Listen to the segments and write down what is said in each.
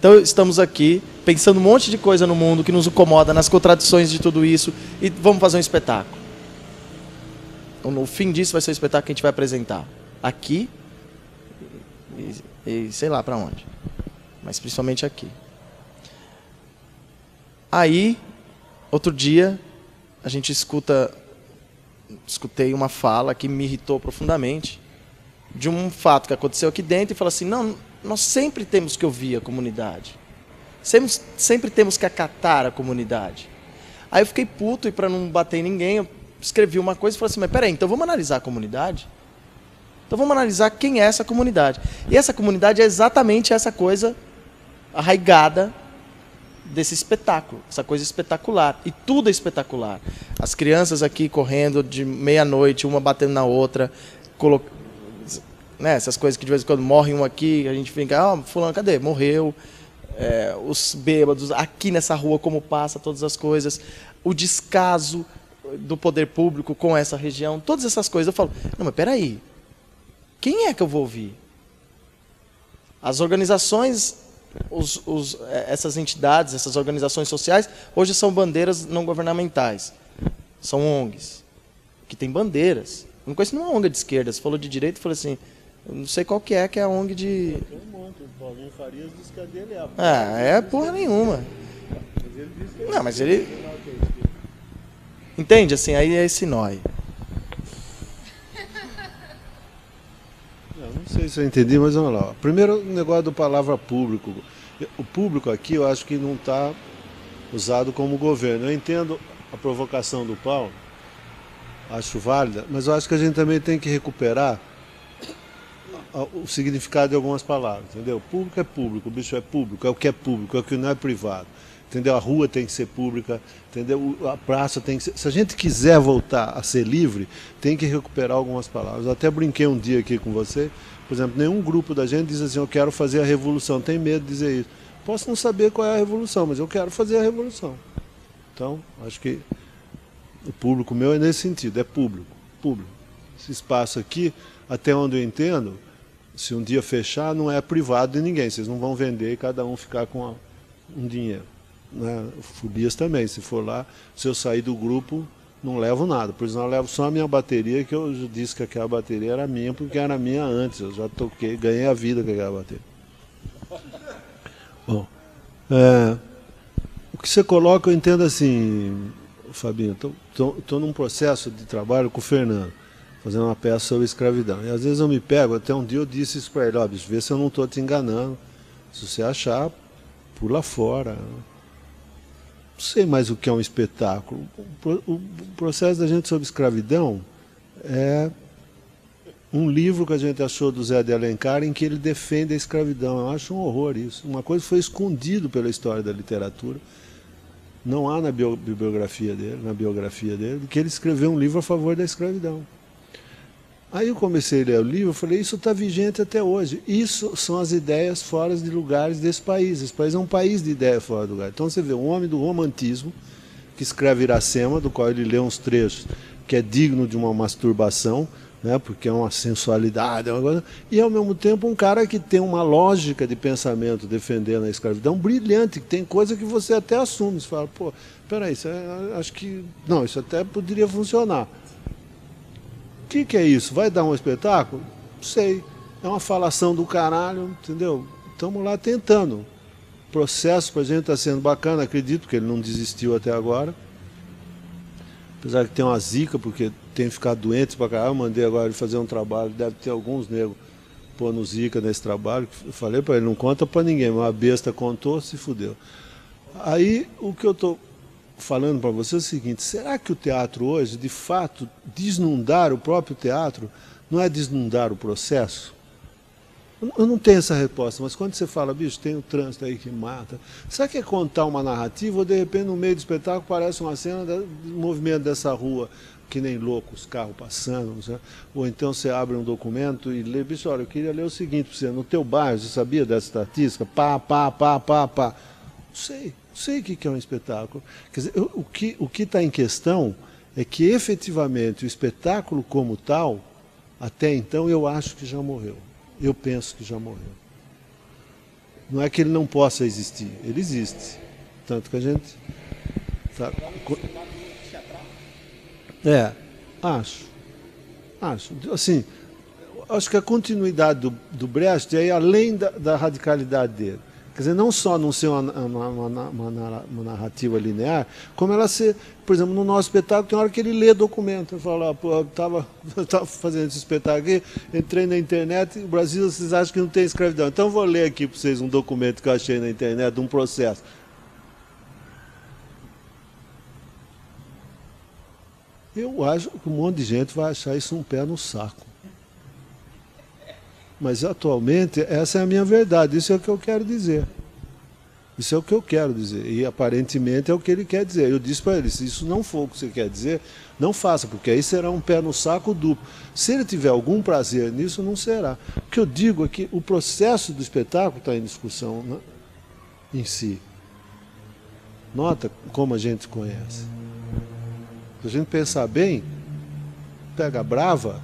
Então estamos aqui pensando um monte de coisa no mundo que nos incomoda, nas contradições de tudo isso, e vamos fazer um espetáculo. Então, no fim disso vai ser o espetáculo que a gente vai apresentar aqui e sei lá para onde, mas principalmente aqui. Aí, outro dia, a gente escutei uma fala que me irritou profundamente, de um fato que aconteceu aqui dentro, e falou assim, não, nós sempre temos que ouvir a comunidade. Sempre temos que acatar a comunidade. Aí eu fiquei puto, e para não bater em ninguém, eu escrevi uma coisa e falei assim, mas peraí, então vamos analisar a comunidade? Então vamos analisar quem é essa comunidade. E essa comunidade é exatamente essa coisa arraigada desse espetáculo, essa coisa espetacular. E tudo é espetacular. As crianças aqui correndo de meia-noite, uma batendo na outra, né, essas coisas que de vez em quando morrem um aqui, a gente fica, fulano, cadê? Morreu. Os bêbados, aqui nessa rua como passa, todas as coisas, o descaso do poder público com essa região, todas essas coisas. Eu falo, não, mas peraí, quem é que eu vou ouvir? As organizações, essas entidades, essas organizações sociais, hoje são bandeiras não governamentais, são ONGs, que têm bandeiras. Eu não conheço nenhuma ONG de esquerda. Você falou de direita, eu falei assim, eu não sei qual que é a ONG de... Tem um monte, o Paulinho Farias disse que a dele é. É porra nenhuma. Mas ele disse que não, mas ele... Entende? Assim, aí é esse nóia. Não sei se eu entendi, mas vamos lá. Primeiro, o negócio do palavra público. O público aqui, eu acho que não está usado como governo. Eu entendo a provocação do Paulo, acho válida, mas eu acho que a gente também tem que recuperar o significado de algumas palavras, entendeu? Público é público, o bicho é público, é o que não é privado, entendeu? A rua tem que ser pública, entendeu? A praça tem que ser... Se a gente quiser voltar a ser livre, tem que recuperar algumas palavras. Eu até brinquei um dia aqui com você, por exemplo, nenhum grupo da gente diz assim, eu quero fazer a revolução, tem medo de dizer isso. Posso não saber qual é a revolução, mas eu quero fazer a revolução. Então, acho que o público meu é nesse sentido, é público. Esse espaço aqui, até onde eu entendo, se um dia fechar, não é privado de ninguém. Vocês não vão vender e cada um ficar com um dinheiro. Né? Folias também. Se for lá, se eu sair do grupo, não levo nada. Por exemplo, eu levo só a minha bateria, que eu disse que aquela bateria era minha, porque era minha antes. Eu já toquei, ganhei a vida com aquela bateria. Bom, o que você coloca, eu entendo assim, Fabinho, estou num processo de trabalho com o Fernando, fazendo uma peça sobre escravidão. E às vezes eu me pego, até um dia eu disse isso para ele, ó, bicho, vê se eu não estou te enganando. Se você achar, pula fora. Não sei mais o que é um espetáculo. O processo da gente sobre escravidão é um livro que a gente achou do Zé de Alencar em que ele defende a escravidão. Eu acho um horror isso. Uma coisa foi escondido pela história da literatura. Não há na biografia dele, que ele escreveu um livro a favor da escravidão. Aí eu comecei a ler o livro e falei, isso está vigente até hoje. Isso são as ideias fora de lugares desse país. Esse país é um país de ideias fora do lugar. Então você vê um homem do romantismo, que escreve Iracema, do qual ele lê uns trechos, que é digno de uma masturbação, né, porque é uma sensualidade, e ao mesmo tempo um cara que tem uma lógica de pensamento defendendo a escravidão brilhante, que tem coisa que você até assume. Você fala, pô, peraí, acho que... Não, isso até poderia funcionar. O que é isso? Vai dar um espetáculo? Não sei. É uma falação do caralho, entendeu? Estamos lá tentando. O processo para a gente está sendo bacana, acredito que ele não desistiu até agora. Apesar que tem uma zica, porque tem ficado doente para caralho. Eu mandei agora ele fazer um trabalho, deve ter alguns negros pondo zica nesse trabalho. Eu falei para ele, não conta para ninguém, mas a besta contou, se fudeu. Aí o que eu estou falando para você é o seguinte, será que o teatro hoje, de fato, desnudar o próprio teatro, não é desnudar o processo? Eu não tenho essa resposta, mas quando você fala, bicho, tem o trânsito aí que mata, será que é contar uma narrativa ou de repente no meio do espetáculo parece uma cena do movimento dessa rua, que nem louco, os carros passando, sabe? Ou então você abre um documento e lê, bicho, olha, eu queria ler o seguinte para você, no teu bairro, você sabia dessa estatística? Pá. Não sei o que é um espetáculo. Quer dizer, o que está em questão é que efetivamente o espetáculo como tal, até então eu acho que já morreu. Eu penso que já morreu. Não é que ele não possa existir, ele existe. Tanto que a gente... Tá... Acho. Assim, acho que a continuidade do Brecht é além da radicalidade dele. Quer dizer, não só não ser uma narrativa linear, como ela ser, por exemplo, no nosso espetáculo, tem hora que ele lê documento. Ele fala, pô, eu estava fazendo esse espetáculo aqui, entrei na internet, o Brasil, vocês acham que não tem escravidão. Então eu vou ler aqui para vocês um documento que eu achei na internet, de um processo. Eu acho que um monte de gente vai achar isso um pé no saco. Mas atualmente, essa é a minha verdade, isso é o que eu quero dizer. Isso é o que eu quero dizer. E aparentemente é o que ele quer dizer. Eu disse para ele, se isso não for o que você quer dizer, não faça, porque aí será um pé no saco duplo. Se ele tiver algum prazer nisso, não será. O que eu digo é que o processo do espetáculo está em discussão, né, em si. Nota como a gente conhece. Se a gente pensar bem, pega Brava,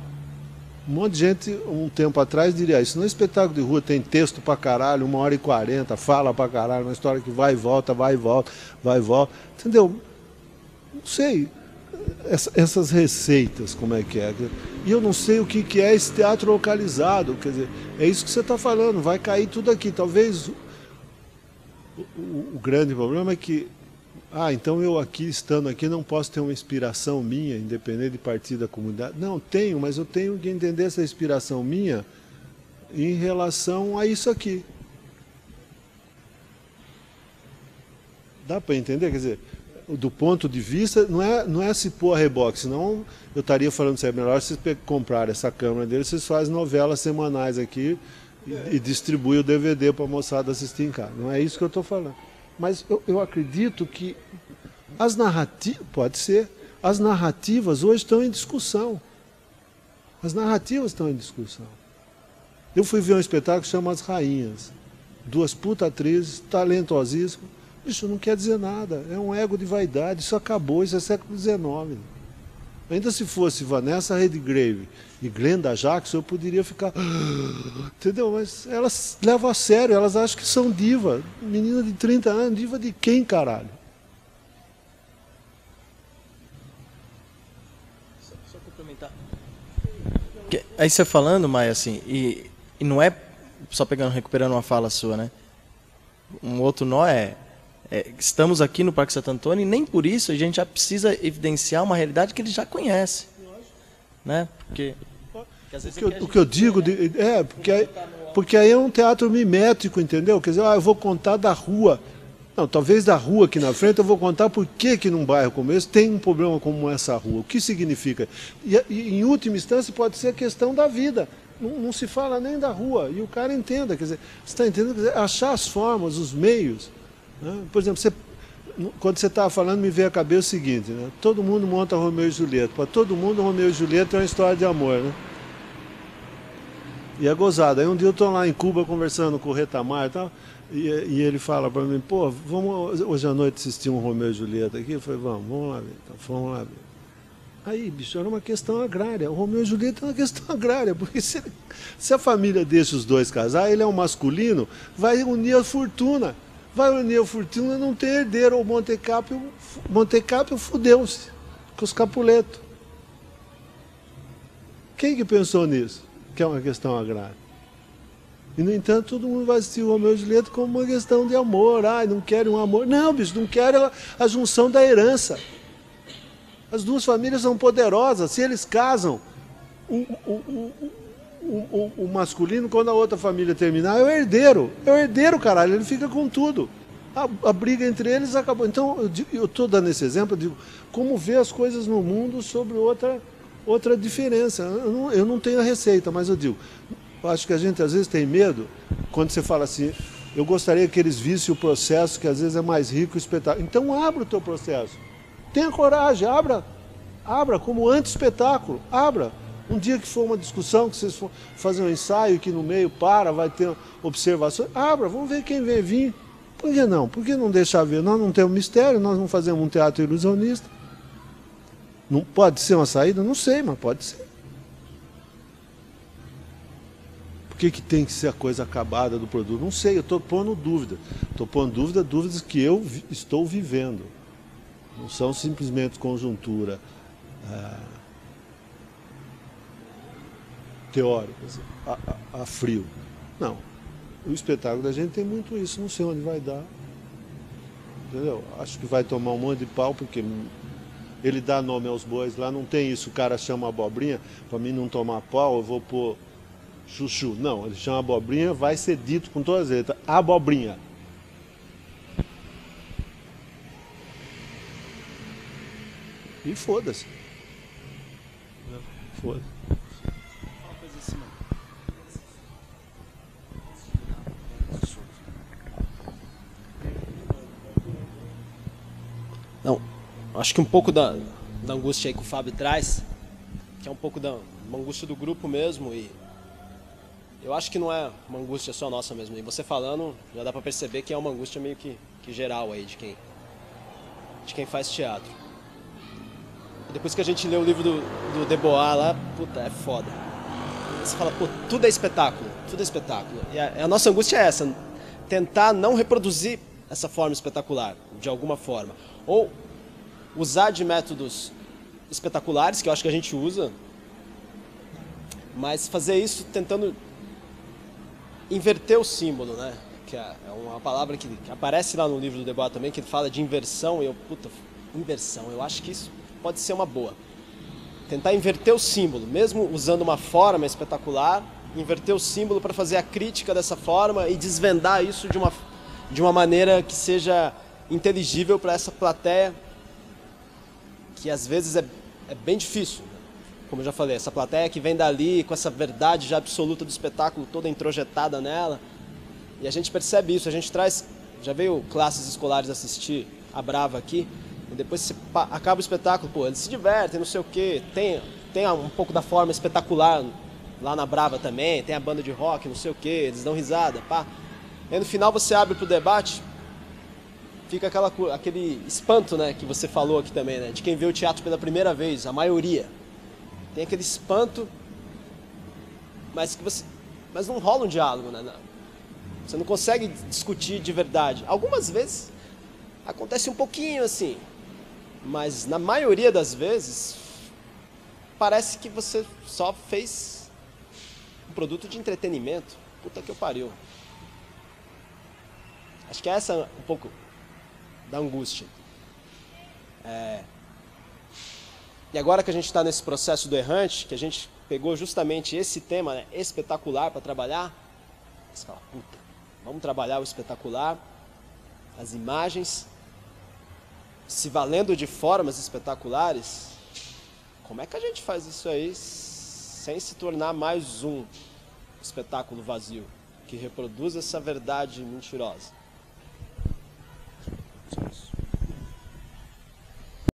um monte de gente, um tempo atrás, diria isso. No espetáculo de rua tem texto pra caralho, 1h40, fala pra caralho, uma história que vai e volta, vai e volta, vai e volta. Entendeu? Não sei essas receitas, como é que é. E eu não sei o que é esse teatro localizado. Quer dizer, é isso que você está falando, vai cair tudo aqui. Talvez o grande problema é que então eu aqui, estando aqui, não posso ter uma inspiração minha, independente de partir da comunidade. Não, tenho, mas eu tenho que entender essa inspiração minha em relação a isso aqui. Dá para entender? Quer dizer, do ponto de vista, não é se pôr a reboque, senão eu estaria falando que é melhor vocês comprarem essa câmera dele, vocês fazem novelas semanais aqui e distribuem o DVD para a moçada assistir em casa. Não é isso que eu estou falando. Mas eu acredito que as narrativas, pode ser, as narrativas hoje estão em discussão. As narrativas estão em discussão. Eu fui ver um espetáculo que chama As Rainhas. 2 puta atrizes, talentosíssimas. Isso não quer dizer nada, é um ego de vaidade, isso acabou, isso é século XIX. Ainda se fosse Vanessa Redgrave e Glenda Jackson, eu poderia ficar... Entendeu? Mas elas levam a sério, elas acham que são diva. Menina de 30 anos, diva de quem, caralho? Só complementar. Aí você falando, Maia, assim, e não é só recuperando uma fala sua, né? Um outro nó estamos aqui no Parque Santo Antônio e nem por isso a gente já precisa evidenciar uma realidade que ele já conhece. Né? Porque às vezes o que eu digo porque aí é um teatro mimético, entendeu? Quer dizer, eu vou contar da rua. Não, talvez da rua aqui na frente eu vou contar por que num bairro como esse tem um problema como essa rua. O que significa? E em última instância pode ser a questão da vida. Não se fala nem da rua. E o cara entenda, quer dizer, você está entendendo? Quer dizer, achar as formas, os meios. Né? Por exemplo, quando você estava falando, me veio à cabeça o seguinte, né? Todo mundo monta Romeu e Julieta. Para todo mundo, Romeu e Julieta é uma história de amor. Né? E é gozado. Aí um dia eu estou lá em Cuba conversando com o Retamar e tal, e ele fala para mim, pô, vamos hoje à noite assistir um Romeu e Julieta aqui? Eu falei, vamos lá ver. Então, vamos lá ver. Aí, bicho, era uma questão agrária. O Romeu e Julieta é uma questão agrária, porque se a família deixa os dois casar, ele é um masculino, vai unir a fortuna. Vai unir a fortuna, não tem herdeiro. O Montecapio fudeu-se com os Capuleto. Quem que pensou nisso? Que é uma questão agrária. E, no entanto, todo mundo vai assistir o Romeu e Julieta como uma questão de amor. Não querem um amor. Não, bicho, não querem a junção da herança. As duas famílias são poderosas. Se eles casam, o masculino, quando a outra família terminar, é o herdeiro. É o herdeiro, caralho. Ele fica com tudo. A briga entre eles acabou. Então, eu estou dando esse exemplo, eu digo, como ver as coisas no mundo sobre outra diferença. Eu não tenho a receita, mas eu digo, acho que a gente às vezes tem medo, quando você fala assim, eu gostaria que eles vissem o processo, que às vezes é mais rico o espetáculo. Então, abra o teu processo. Tenha coragem, abra como anti-espetáculo, abra. Um dia que for uma discussão, que vocês for fazer um ensaio, que no meio vai ter observações, abra, vamos ver quem vem vir. Por que não? Por que não deixar ver? Nós não temos mistério, nós não fazemos um teatro ilusionista. Não pode ser uma saída? Não sei, mas pode ser. que tem que ser a coisa acabada do produto? Não sei, eu estou pondo dúvida. Estou pondo dúvidas que eu estou vivendo. Não são simplesmente conjuntura teóricas, a frio. Não. O espetáculo da gente tem muito isso, não sei onde vai dar. Entendeu? Acho que vai tomar um monte de pau, porque ele dá nome aos bois lá, não tem isso, o cara chama abobrinha, para mim não tomar pau, eu vou pôr chuchu. Não, ele chama abobrinha, vai ser dito com todas as letras, abobrinha. E foda-se. Foda-se. Não, acho que um pouco da angústia aí que o Fábio traz, que é um pouco da uma angústia do grupo mesmo, e eu acho que não é uma angústia só nossa mesmo. E você falando, já dá pra perceber que é uma angústia meio que geral aí de quem faz teatro. E depois que a gente lê o livro do Debois lá, puta, é foda. Você fala, pô, tudo é espetáculo, tudo é espetáculo. E a nossa angústia é essa, tentar não reproduzir essa forma espetacular, de alguma forma. Ou usar de métodos espetaculares, que eu acho que a gente usa, mas fazer isso tentando inverter o símbolo, né? Que é uma palavra que aparece lá no livro do Debois também, que ele fala de inversão, e eu, puta, inversão, eu acho que isso pode ser uma boa. Tentar inverter o símbolo, mesmo usando uma forma espetacular, inverter o símbolo para fazer a crítica dessa forma e desvendar isso de uma maneira que seja inteligível para essa plateia, que às vezes é bem difícil. Como eu já falei, essa plateia que vem dali com essa verdade já absoluta do espetáculo toda introjetada nela, e a gente percebe isso, a gente traz, já veio classes escolares assistir a Brava aqui, e depois você acaba o espetáculo, pô, eles se divertem, não sei o quê, tem um pouco da forma espetacular lá na Brava também, tem a banda de rock, não sei o quê, eles dão risada, pá. E no final você abre pro debate, fica aquele espanto, né, que você falou aqui também, né, de quem vê o teatro pela primeira vez, a maioria. Tem aquele espanto, mas não rola um diálogo, né? Você não consegue discutir de verdade. Algumas vezes acontece um pouquinho assim, mas na maioria das vezes parece que você só fez um produto de entretenimento. Puta que eu pariu. Acho que essa é um pouco da angústia. E agora que a gente está nesse processo do Errante, que a gente pegou justamente esse tema, né, espetacular para trabalhar, você fala, puta, vamos trabalhar o espetacular, as imagens, se valendo de formas espetaculares. Como é que a gente faz isso aí sem se tornar mais um espetáculo vazio, que reproduz essa verdade mentirosa? Só isso.